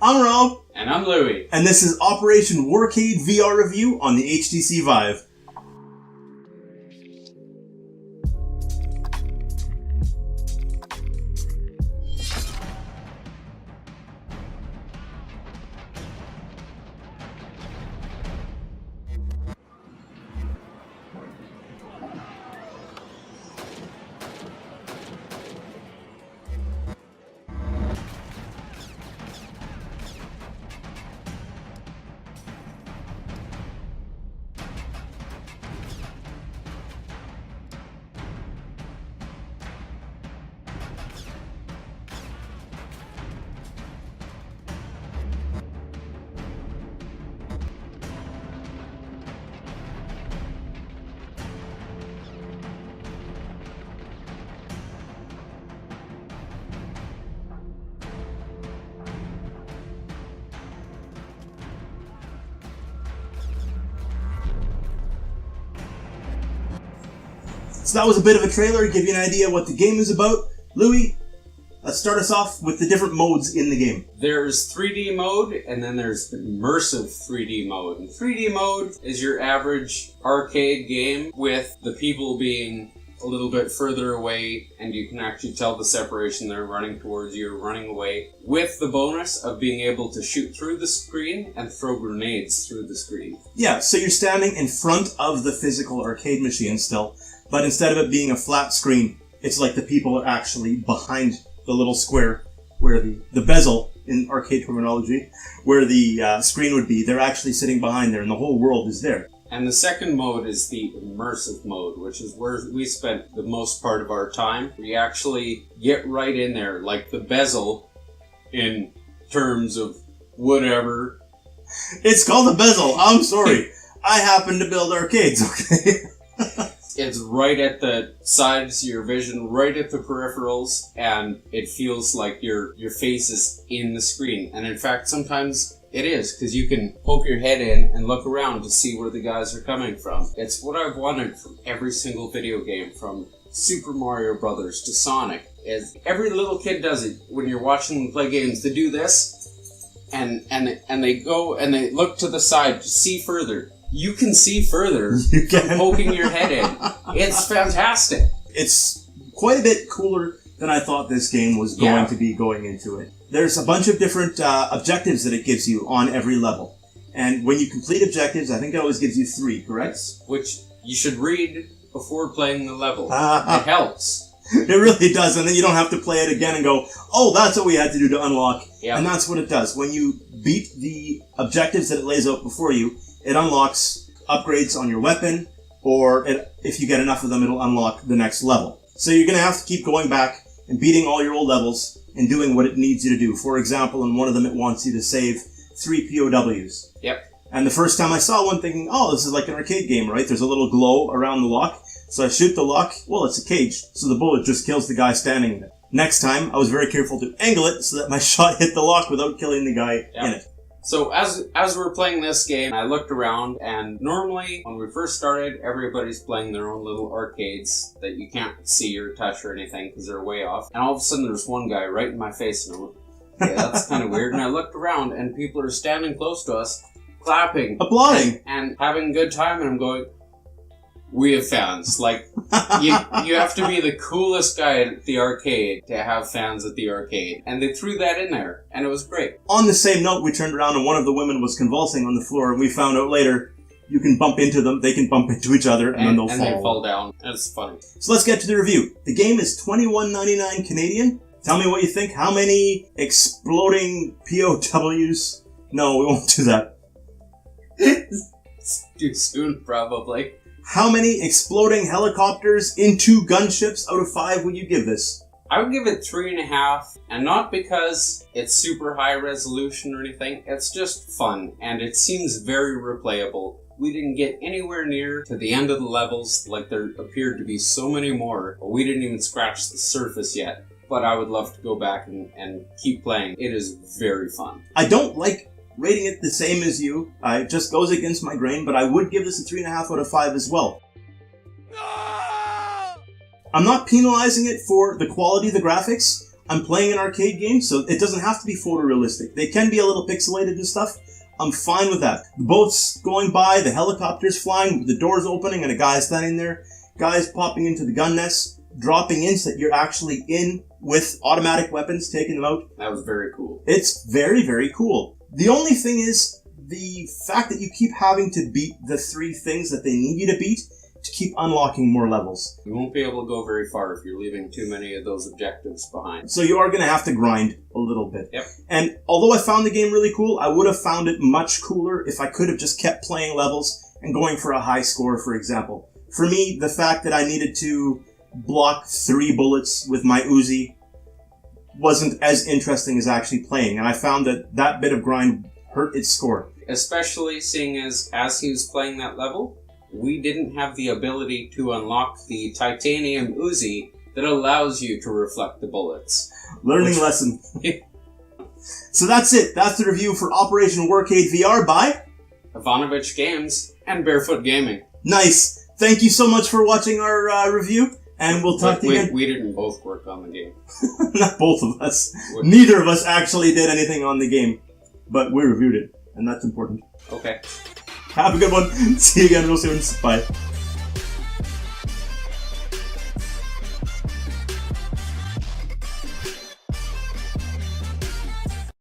I'm Rob. And I'm Louie. And this is Operation Warcade VR Review on the HTC Vive. So that was a bit of a trailer to give you an idea what the game is about. Louie, let's start us off with the different modes in the game. There's 3D mode, and then there's immersive 3D mode. And 3D mode is your average arcade game with the people being a little bit further away, and you can actually tell the separation they're running towards you or running away, with the bonus of being able to shoot through the screen and throw grenades through the screen. Yeah, so you're standing in front of the physical arcade machine still, but instead of it being a flat screen, it's like the people are actually behind the little square where the bezel, in arcade terminology, where the screen would be. They're actually sitting behind there, and the whole world is there. And the second mode is the immersive mode, which is where we spent the most part of our time. We actually get right in there, like the bezel, in terms of whatever. It's called a bezel. I'm sorry. I happen to build arcades, okay? It's right at the sides of your vision, right at the peripherals, and it feels like your face is in the screen. And in fact, sometimes it is, because you can poke your head in and look around to see where the guys are coming from. It's what I've wanted from every single video game, from Super Mario Brothers to Sonic. Is every little kid does it when you're watching them play games. They do this, and they go and they look to the side to see further. You can see further from poking your head in. It's fantastic. It's quite a bit cooler than I thought this game was going to be going into it. There's a bunch of different objectives that it gives you on every level. And when you complete objectives, I think it always gives you 3, correct? Which you should read before playing the level. It helps. It really does. And then you don't have to play it again and go, oh, that's what we had to do to unlock. Yep. And that's what it does. When you beat the objectives that it lays out before you, it unlocks upgrades on your weapon, or if you get enough of them, it'll unlock the next level. So you're going to have to keep going back and beating all your old levels and doing what it needs you to do. For example, in one of them, it wants you to save 3 POWs. Yep. And the first time I saw one thinking, oh, this is like an arcade game, right? There's a little glow around the lock. So I shoot the lock. Well, it's a cage, so the bullet just kills the guy standing in it. Next time, I was very careful to angle it so that my shot hit the lock without killing the guy in it. So as we're playing this game, I looked around, and normally when we first started, everybody's playing their own little arcades that you can't see or touch or anything because they're way off. And all of a sudden there's one guy right in my face, and I went, okay, that's kind of weird. And I looked around, and people are standing close to us, clapping, applauding, and having a good time, and I'm going, we have fans. Like, you have to be the coolest guy at the arcade to have fans at the arcade. And they threw that in there, and it was great. On the same note, we turned around and one of the women was convulsing on the floor, and we found out later you can bump into them, they can bump into each other, and then they'll fall. And they fall down. It's funny. So let's get to the review. The game is $21.99 Canadian. Tell me what you think. How many exploding POWs? No, we won't do that. It's too soon, probably. How many exploding helicopters into gunships out of 5 would you give this? I would give it 3.5, and not because it's super high resolution or anything. It's just fun, and it seems very replayable. We didn't get anywhere near to the end of the levels, like there appeared to be so many more, but we didn't even scratch the surface yet. But I would love to go back and keep playing. It is very fun. I don't like rating it the same as you. It just goes against my grain, but I would give this a 3.5 out of 5 as well. I'm not penalizing it for the quality of the graphics. I'm playing an arcade game, so it doesn't have to be photorealistic. They can be a little pixelated and stuff. I'm fine with that. The boats going by, the helicopters flying, the doors opening and a guy standing there, guys popping into the gun nest, dropping in so that you're actually in with automatic weapons, taking them out. That was very cool. It's very, very cool. The only thing is the fact that you keep having to beat the 3 things that they need you to beat to keep unlocking more levels. You won't be able to go very far if you're leaving too many of those objectives behind. So you are going to have to grind a little bit. Yep. And although I found the game really cool, I would have found it much cooler if I could have just kept playing levels and going for a high score, for example. For me, the fact that I needed to block 3 bullets with my Uzi wasn't as interesting as actually playing, and I found that that bit of grind hurt its score. Especially seeing as he was playing that level, we didn't have the ability to unlock the titanium Uzi that allows you to reflect the bullets. Learning lesson. So that's it. That's the review for Operation Warcade VR by Ivanovich Games and Barefoot Gaming. Nice. Thank you so much for watching our review, and we'll talk to you again. We didn't both work on the game. Not both of us. Neither of us actually did anything on the game, but we reviewed it, and that's important. Okay. Have a good one. See you again real soon. Bye.